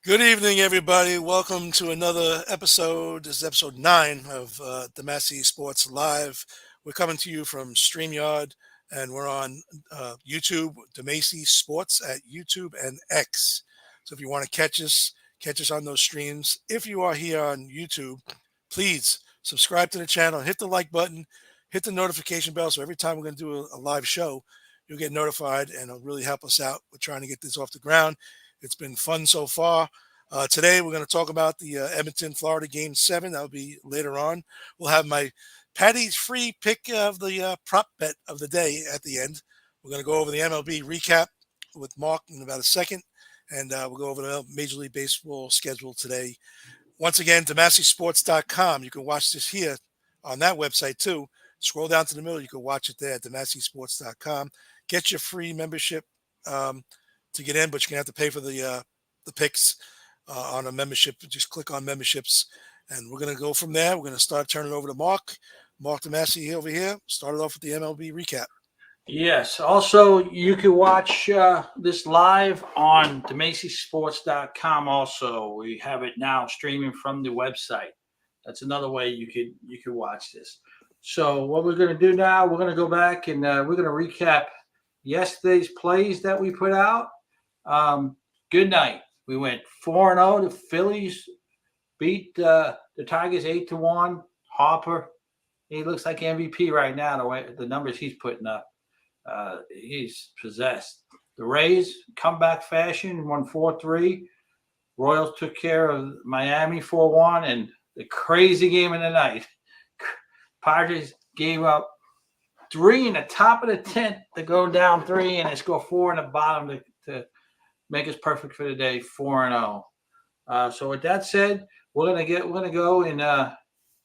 Good evening, everybody. Welcome to another episode. This is episode 9 of DeMasiSports Live. We're coming to you from StreamYard, and we're on YouTube, DeMasiSports at YouTube and X. So if you want to catch us on those streams. If you are here on YouTube, please subscribe to the channel, hit the like button, hit the notification bell. So every time we're going to do a live show, you'll get notified, and it'll really help us out. We're trying to get this off the ground. It's been fun so far. Today, we're going to talk about the Edmonton, Florida Game 7. That'll be later on. We'll have my Patty's free pick of the prop bet of the day at the end. We're going to go over the MLB recap with Mark in about a second, and we'll go over the Major League Baseball schedule today. Once again, DeMasiSports.com. You can watch this here on that website, too. Scroll down to the middle. You can watch it there at DeMasiSports.com. Get your free membership to get in, but you're going to have to pay for the picks on a membership. Just click on memberships, and we're going to go from there. We're going to start turning it over to Mark DeMasi over here. Started off with the MLB recap. Yes. Also, you can watch this live on DeMasiSports.com. Also, we have it now streaming from the website. That's another way you could watch this. So what we're going to do now, we're going to go back and we're going to recap yesterday's plays that we put out. Good night. We went 4-0. The Phillies beat the Tigers 8-1. Harper, he looks like MVP right now. The way the numbers he's putting up, he's possessed. The Rays comeback fashion won 4-3. Royals took care of Miami 4-1, and the crazy game of the night, Padres gave up 3 in the top of the 10th to go down 3, and they score 4 in the bottom to make us perfect for the day, 4-0. So with that said, we're gonna go and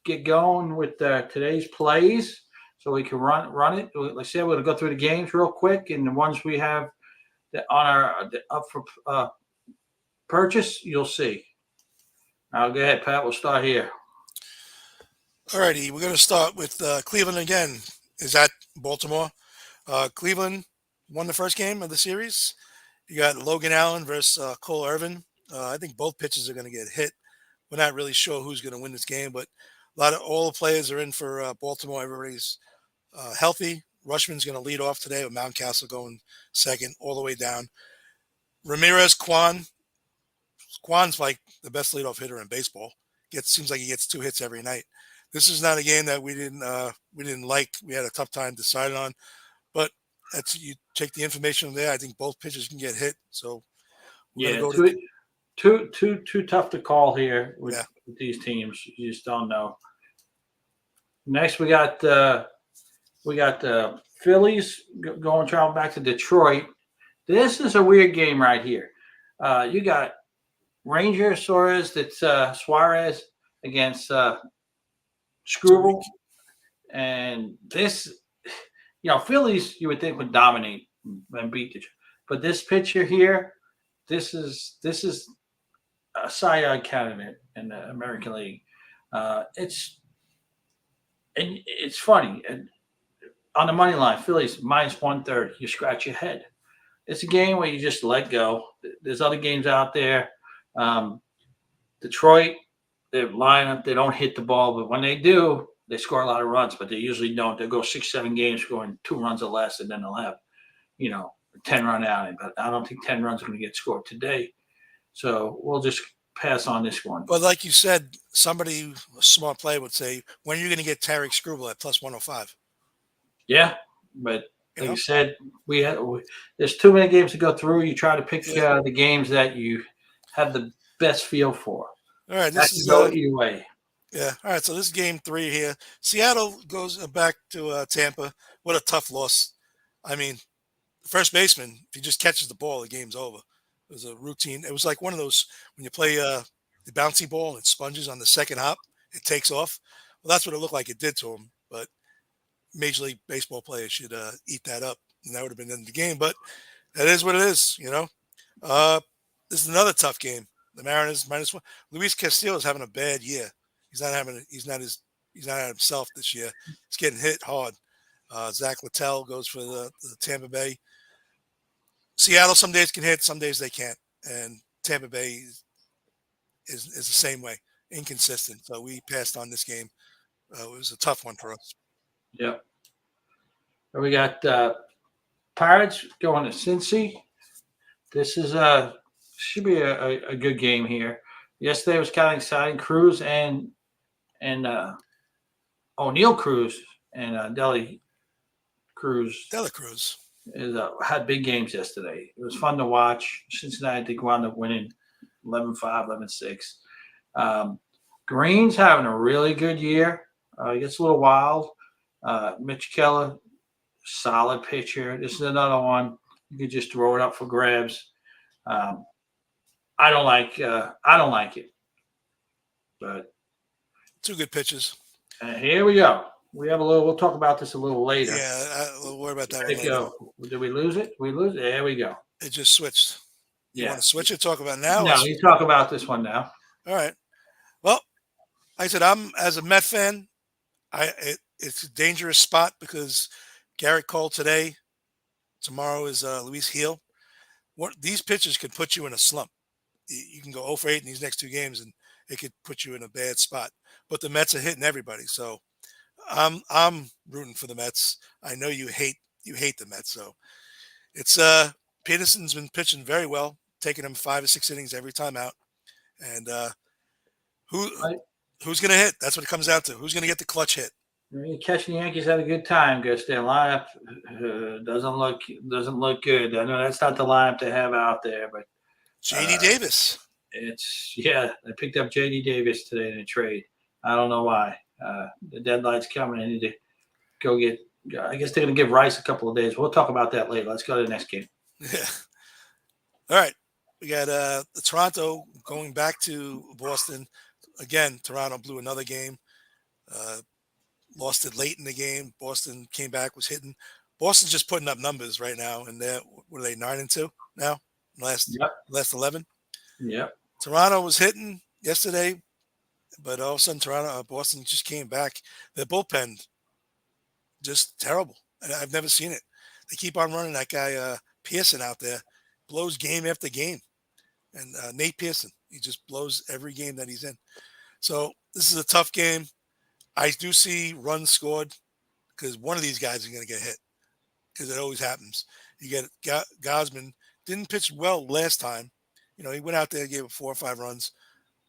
get going with today's plays, so we can run it. Like I said, we're gonna go through the games real quick, and the ones we have on our up for purchase, you'll see. Now go ahead, Pat. We'll start here. All righty, we're going to start with Cleveland again. Is that Baltimore? Cleveland won the first game of the series. You got Logan Allen versus Cole Irvin. I think both pitchers are going to get hit. We're not really sure who's going to win this game, but all the players are in for Baltimore. Everybody's healthy. Rushman's going to lead off today with Mountcastle going second, all the way down. Ramirez, Kwan's like the best leadoff hitter in baseball. Seems like he gets 2 hits every night. This is not a game that we didn't like. We had a tough time deciding on, but you take the information there. I think both pitchers can get hit. So too tough to call here with these teams. You just don't know. Next, we got the Phillies going travel back to Detroit. This is a weird game right here. You got Ranger Suarez against Screwball, and this, Phillies you would think would dominate and beat Detroit, but this pitcher here, this is a Cy Young candidate in the American League. It's funny. And on the money line, Phillies -130. You scratch your head. It's a game where you just let go. There's other games out there. Detroit, their lineup, they don't hit the ball, but when they do, they score a lot of runs, but they usually don't. They'll go 6-7 games scoring 2 runs or less, and then they'll have, a 10-run outing. But I don't think 10 runs are going to get scored today. So we'll just pass on this one. But like you said, somebody, a smart player, would say, when are you going to get Tarek Screwball at +105? Yeah, but like you said, there's too many games to go through. You try to pick the games that you have the best feel for. All right, this is go either way. Yeah. All right, so this is game 3 here. Seattle goes back to Tampa. What a tough loss. I mean, the first baseman, if he just catches the ball, the game's over. It was a routine. It was like one of those when you play the bouncy ball and it sponges on the second hop, it takes off. Well, that's what it looked like it did to him. But Major League Baseball players should eat that up, and that would have been the end of the game. But that is what it is, This is another tough game. The Mariners -1. Luis Castillo is having a bad year. He's not himself this year. He's getting hit hard. Zach Littell goes for the Tampa Bay. Seattle some days can hit, some days they can't. And Tampa Bay is the same way, inconsistent. So we passed on this game. It was a tough one for us. Yep. We got Pirates going to Cincy. This is should be a good game here. Yesterday was kind of exciting. Cruz and O'Neill Cruz and Deli Cruz Dela Cruz. had big games yesterday. It was fun to watch. Cincinnati, I think, wound up winning 11-5, 11-6. Green's having a really good year. He gets a little wild. Mitch Keller, solid pitcher. This is another one. You could just throw it up for grabs. I don't like it, but Two good pitches. here we go. We have a little. We'll talk about this a little later. Yeah, we'll worry about that There one we later. go. Did we lose it? We lose it. There we go. It just switched. You Yeah. want to switch it? Talk about it now? No, you talk about this one now. All right. Well, like I said, I'm as a Met fan. It's a dangerous spot because Garrett Cole today, tomorrow is Luis Heel. These pitchers could put you in a slump. You can go 0 for 8 in these next two games, and it could put you in a bad spot. But the Mets are hitting everybody, so I'm rooting for the Mets. I know you hate the Mets, so it's Peterson's been pitching very well, taking him 5 or 6 innings every time out, and who Right. who's going to hit? That's what it comes down to. Who's going to get the clutch hit? Catching the Yankees had a good time because their lineup doesn't look good. I know that's not the lineup they have out there, but J.D. Davis. it's They picked up J.D. Davis today in a trade. I don't know why. The deadline's coming. I need to go get. I guess they're going to give Rice a couple of days. We'll talk about that later. Let's go to the next game. Yeah. All right. We got the Toronto going back to Boston. Again, Toronto blew another game. Lost it late in the game. Boston came back, was hitting. Boston's just putting up numbers right now, and they're 9-2 now. Last 11. Yep. Toronto was hitting yesterday, but all of a sudden Boston just came back. Their bullpen just terrible, and I've never seen it. They keep on running that guy Pearson out there, blows game after game, and Nate Pearson, he just blows every game that he's in. So this is a tough game. I do see runs scored because one of these guys is going to get hit because it always happens. You get Gosman didn't pitch well last time. He went out there, gave up 4 or 5 runs,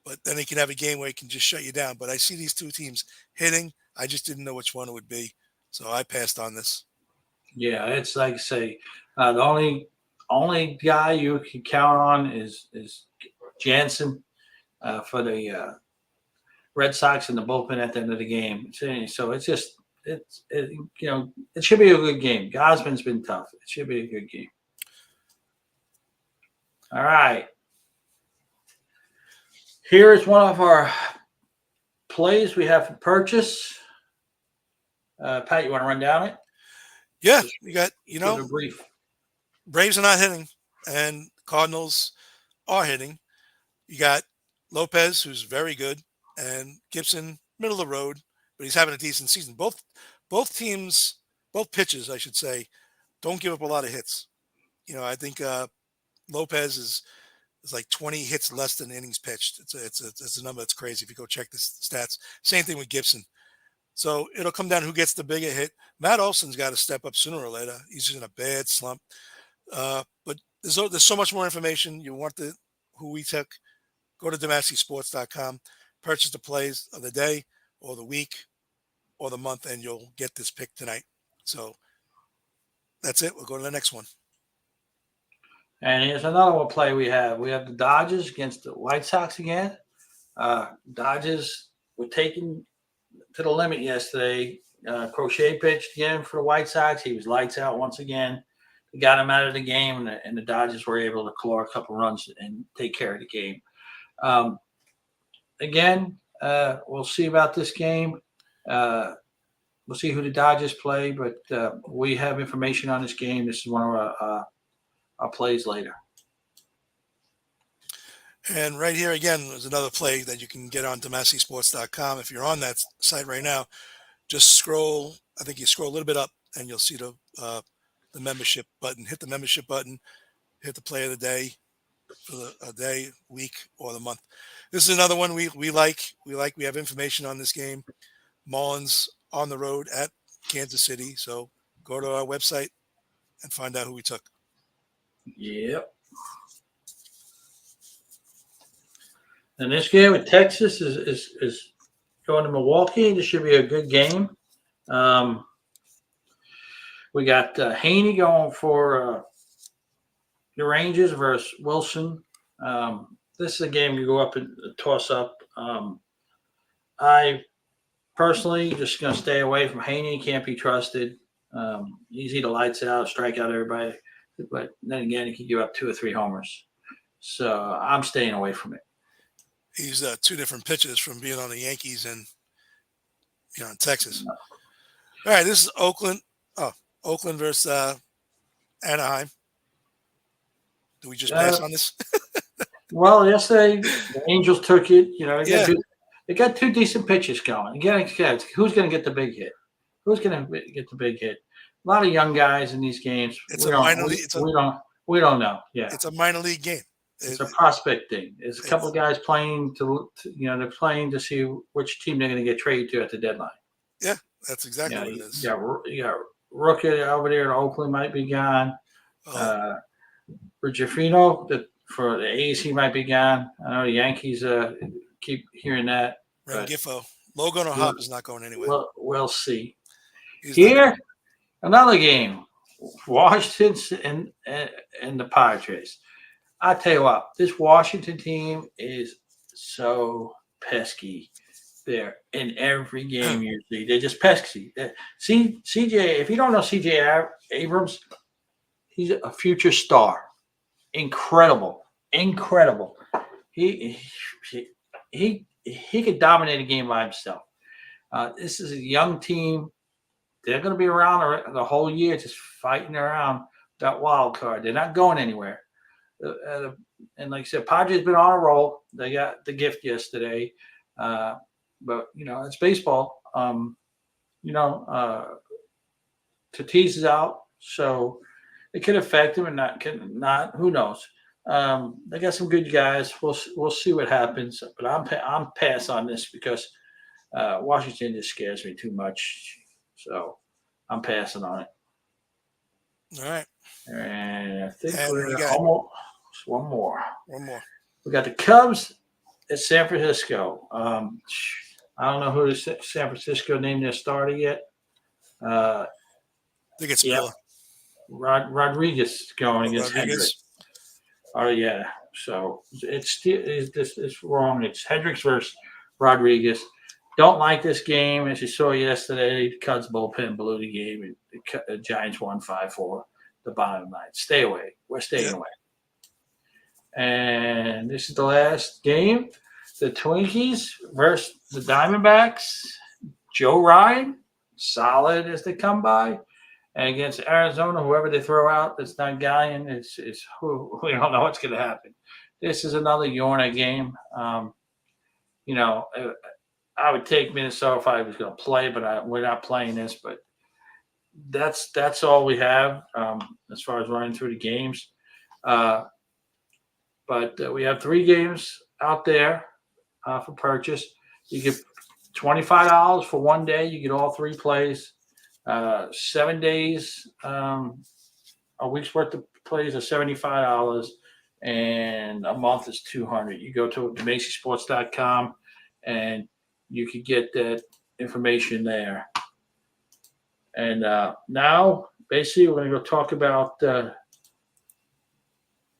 but then he can have a game where he can just shut you down. But I see these two teams hitting. I just didn't know which one it would be. So I passed on this. Yeah, it's like I say, the only guy you can count on is Jansen for the Red Sox in the bullpen at the end of the game. So it should be a good game. Gosman's been tough. It should be a good game. All right. Here is one of our plays we have for purchase. Pat, you want to run down it? Yeah, you got brief. Braves are not hitting, and Cardinals are hitting. You got Lopez, who's very good, and Gibson, middle of the road, but he's having a decent season. Both teams, both pitches, I should say, don't give up a lot of hits. I think Lopez is like 20 hits less than innings pitched. It's a number that's crazy if you go check the stats. Same thing with Gibson. So it'll come down to who gets the bigger hit. Matt Olson's got to step up sooner or later. He's just in a bad slump. But there's so much more information. You want who we took, go to DeMasiSports.com, purchase the plays of the day or the week or the month, and you'll get this pick tonight. So that's it. We'll go to the next one. And here's another one play we have. We have the Dodgers against the White Sox again. Dodgers were taken to the limit yesterday. Crochet pitched again for the White Sox. He was lights out once again. They got him out of the game, and the Dodgers were able to claw a couple runs and take care of the game. Again, we'll see about this game. We'll see who the Dodgers play, but we have information on this game. This is one of our plays later. And right here again, there's another play that you can get on DeMasiSports.com. If you're on that site right now, just scroll. I think you scroll a little bit up, and you'll see the membership button. Hit the membership button. Hit the play of the day. for a day, week, or the month. This is another one we like. We have information on this game. Mullins on the road at Kansas City. So go to our website and find out who we took. Yep. And this game with Texas is going to Milwaukee. This should be a good game. Um, we got Haney going for the Rangers versus Wilson. This is a game you go up and toss up. I personally just going to stay away from Haney. Can't be trusted. He's either lights out, strike out everybody, but then again, he could give up 2 or 3 homers. So I'm staying away from it. He's two different pitches from being on the Yankees and in Texas. All right, this is Oakland. Oh, Oakland versus Anaheim. Do we just pass on this? Well, yesterday the Angels took it. Yeah. They got 2 decent pitches going. Again, who's going to get the big hit? Who's going to get the big hit? A lot of young guys in these games. It's a minor league. We don't know. Yeah, it's a minor league game. It's a prospect thing. There's a couple of guys playing they're playing to see which team they're going to get traded to at the deadline. Yeah, that's exactly what it is. You got Rookie over there in Oakland might be gone. Ruggiero for the A's, he might be gone. I know the Yankees keep hearing that. Rengifo. Logan O'Hop is not going anywhere. Well, we'll see. Here, another game. Washington and the Padres. I tell you what, this Washington team is so pesky. They're in every game usually. They're just pesky. CJ, if you don't know CJ Abrams, he's a future star. Incredible. He could dominate a game by himself. This is a young team. They're going to be around the whole year, just fighting around that wild card. They're not going anywhere. And like I said, Padres been on a roll. They got the gift yesterday. But, it's baseball. Tatis is out, so it could affect him and not. Who knows? They got some good guys. We'll see what happens. But I'm pass on this because Washington just scares me too much. So I'm passing on it. All right. And I think we got almost one more. We got the Cubs at San Francisco. I don't know who the San Francisco named their starter yet. I think it's Miller. Rodriguez going against Hendricks. Oh yeah, so it's wrong. It's Hendricks versus Rodriguez. Don't like this game. As you saw yesterday, the Cubs bullpen blew the game. And the Giants won 5-4. The bottom line. Stay away. We're staying away. And this is the last game. The Twinkies versus the Diamondbacks. Joe Ryan, solid as they come by. And against Arizona, whoever they throw out that's not Gallion, is who we don't know what's going to happen. This is another Yorna game. I would take Minnesota if I was going to play, but we're not playing this. But that's all we have as far as running through the games. But we have 3 games out there for purchase. You get $25 for one day. You get all 3 plays. 7 days, a week's worth of plays are $75, and a month is $200. You go to DeMasiSports.com, and you can get that information there. And now, basically, we're going to go talk about the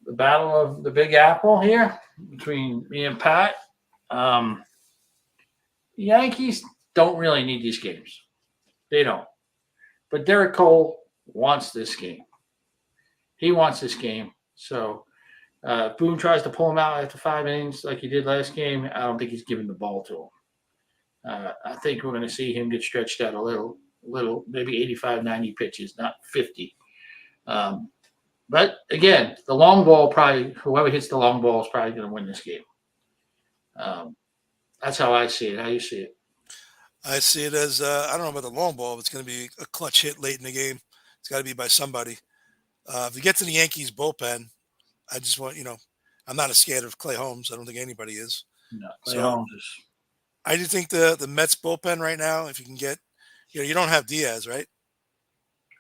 battle of the Big Apple here between me and Pat. Yankees don't really need these games. They don't. But Derek Cole wants this game. He wants this game. So Boone tries to pull him out after 5 innings like he did last game. I don't think he's giving the ball to him. I think we're going to see him get stretched out a little, maybe 85, 90 pitches, not 50. But again, the long ball whoever hits the long ball is probably going to win this game. That's how I see it. How do you see it? I see it as, I don't know about the long ball, but it's going to be a clutch hit late in the game. It's got to be by somebody. If you get to the Yankees bullpen, I just want, I'm not as scared of Clay Holmes. I don't think anybody is. No, Clay So Holmes is. I do think the Mets bullpen right now, if you can get, you don't have Diaz, right?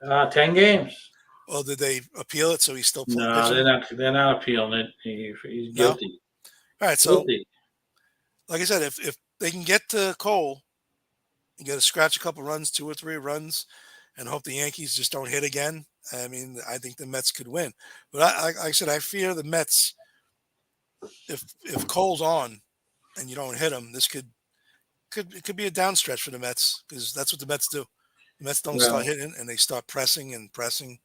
10 games. Or did they appeal it so he's still No, pitching? they're not appealing it. He's No. guilty. All right. So Guilty. like I said, if they can get to Cole, you got to scratch a couple runs, 2 or 3 runs, and hope the Yankees just don't hit again. I mean, I think the Mets could win. But like I said, I fear the Mets. If Cole's on and you don't hit him, this could be a downstretch for the Mets because that's what the Mets do. The Mets don't start Well, hitting and they start pressing and pressing,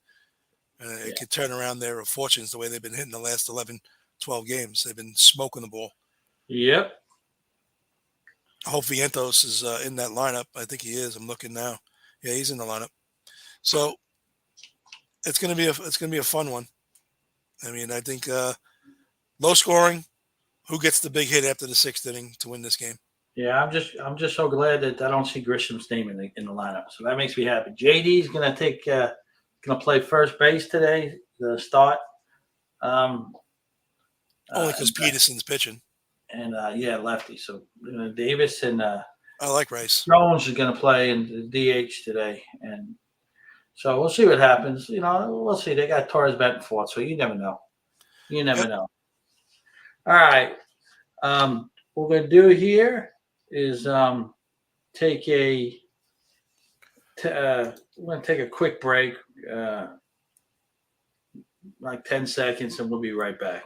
and it yeah. could turn around their fortunes the way they've been hitting the last 11, 12 games. They've been smoking the ball. Yep. I hope Vientos is in that lineup. I think he is. I'm looking now. Yeah, he's in the lineup. So it's gonna be a fun one. I mean, I think low scoring. Who gets the big hit after the 6th inning to win this game? Yeah, I'm just so glad that I don't see Grisham's name in the lineup. So that makes me happy. JD's gonna play first base today. The start. Only because And, Peterson's pitching. yeah, lefty. So Davis and I like Rice. Jones is going to play in the DH today, and so we'll see what happens. We'll see. They got Torres batting fourth, so you never know. You never Yep. know. All right. What we're going to do here is take a. We're going to take a quick break, like 10 seconds, and we'll be right back.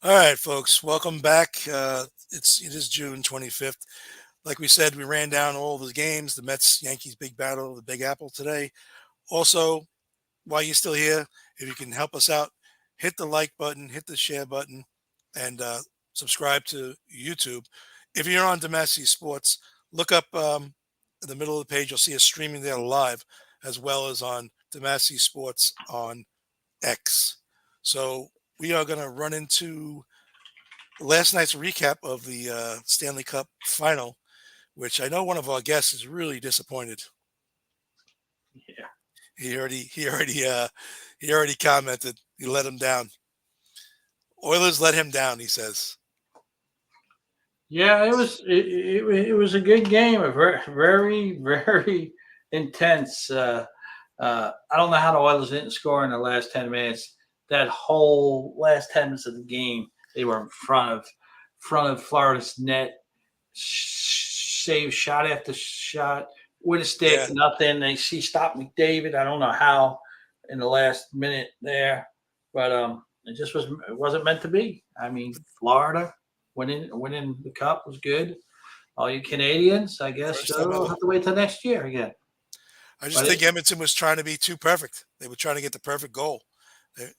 All right, folks, welcome back. It is June 25th. Like we said, we ran down all the games, the Mets Yankees big battle, the Big Apple today. Also, while you're still here, if you can help us out, hit the like button, hit the share button, and subscribe to YouTube. If you're on DeMasiSports, look up in the middle of the page. You'll see us streaming there live, as well as on DeMasiSports on X. So we are going to run into last night's recap of the Stanley Cup final, which I know one of our guests is really disappointed. Yeah. He already commented. He let him down. Oilers let him down, he says. Yeah, it was a good game, a very very very intense. I don't know how the Oilers didn't score in the last 10 minutes. That whole last 10 minutes of the game, they were in front of Florida's net, save shot after shot with a stick, Yeah. nothing. They stopped McDavid. I don't know how in the last minute there, but it wasn't meant to be. I mean, Florida winning the cup was good. All you Canadians, I guess, First time will ever. have to wait till next year again. I just think Edmonton was trying to be too perfect. They were trying to get the perfect goal. They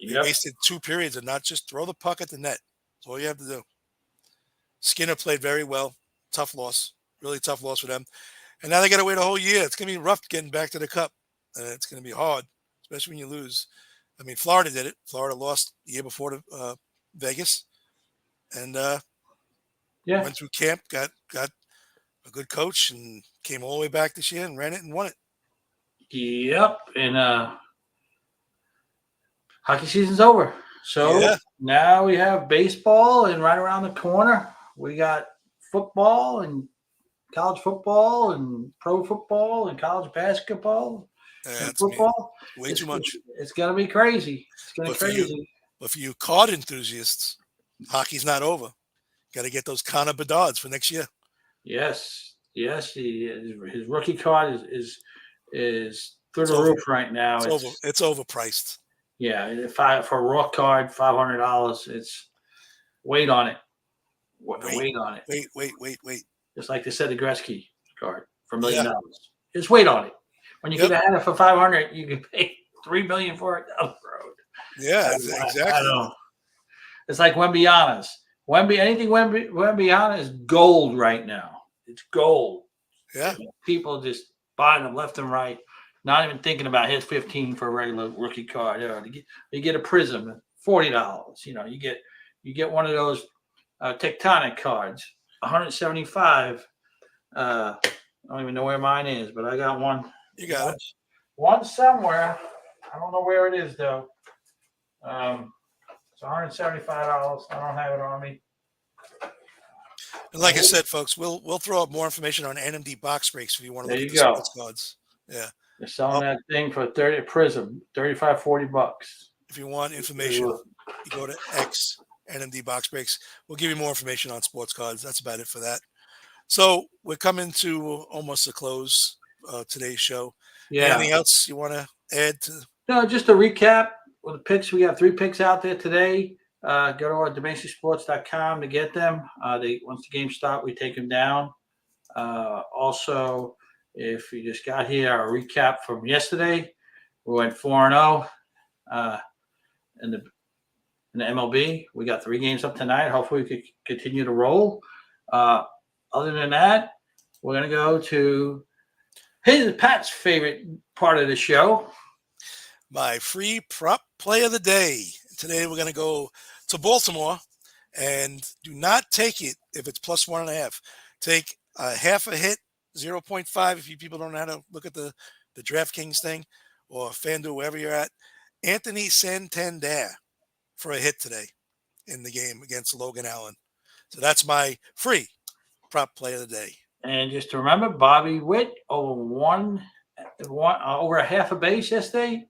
wasted 2 periods and not just throw the puck at the net. That's all you have to do. Skinner played very well. Tough loss. Really tough loss for them. And now they got to wait a whole year. It's going to be rough getting back to the cup. And it's going to be hard, especially when you lose. I mean, Florida did it. Florida lost the year before to Vegas. And went through camp, got a good coach, and came all the way back this year and ran it and won it. Yep. And hockey season's over. So now we have baseball, and right around the corner, we got football and college football and pro football and college basketball and football. Way too much. It's going to be crazy. It's going to be crazy. But for you card enthusiasts, hockey's not over. Got to get those Connor Bedards for next year. Yes. His rookie card is through the roof right now. It's overpriced. Yeah, for a raw card, $500. It's wait on it. Wait on it. Wait. Just like they said, the Gretzky card for $1 million. Just wait on it. When you get ahead of for $500, you can pay $3 million for it down the road. Yeah, I exactly. don't know. It's like Wembyana's. Anything Wembyana is gold right now. It's gold. Yeah, People just buying them left and right, not even thinking about his 15 for a regular rookie card. You get a Prism, $40. You get one of those Tectonic cards, 175. I don't even know where mine is, but I got one. you got it. One somewhere. I don't know where it is though. It's $175. I don't have it on me. And like I said, folks, we'll throw up more information on NMD box breaks if you want to There look at you the go. sports cards. Yeah. They're selling that thing for 30 Prism, $35-40. If you want information, you go to X NMD box breaks. We'll give you more information on sports cards. That's about it for that. So we're coming to almost a close today's show. Yeah. Anything else you want to add to? No, just a recap with the picks. We have 3 picks out there today. Go to our DeMasiSports.com to get them. Once the games start, we take them down. Also, if you just got here, our recap from yesterday, we went 4-0 in the MLB. We got 3 games up tonight. Hopefully, we could continue to roll. Other than that, we're going to go to Pat's favorite part of the show. My free prop play of the day. Today we're going to go to Baltimore, and do not take it if it's plus 1.5. Take a half a hit, 0.5 if you people don't know how to look at the DraftKings thing or FanDuel, wherever you're at. Anthony Santander for a hit today in the game against Logan Allen. So that's my free prop play of the day. And just to remember, Bobby Witt over over a half a base yesterday,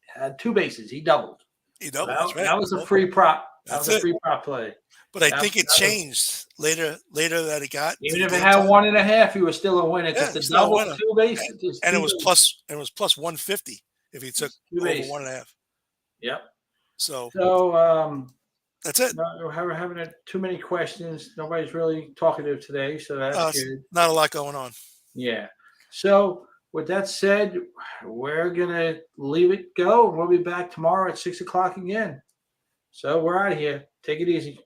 had 2 bases. He doubled. He doubled. That's right. That was a free prop. That's a free prop play. But I think it changed later that it got. Even if it had 1.5, he was still a winner because the double 2 bases. And it was plus 150 if he took over 1.5. Yep. So that's it. We're having too many questions. Nobody's really talkative today, so that's good. Not a lot going on. Yeah. So with that said, we're gonna leave it go. We'll be back tomorrow at 6 o'clock again. So we're out of here. Take it easy.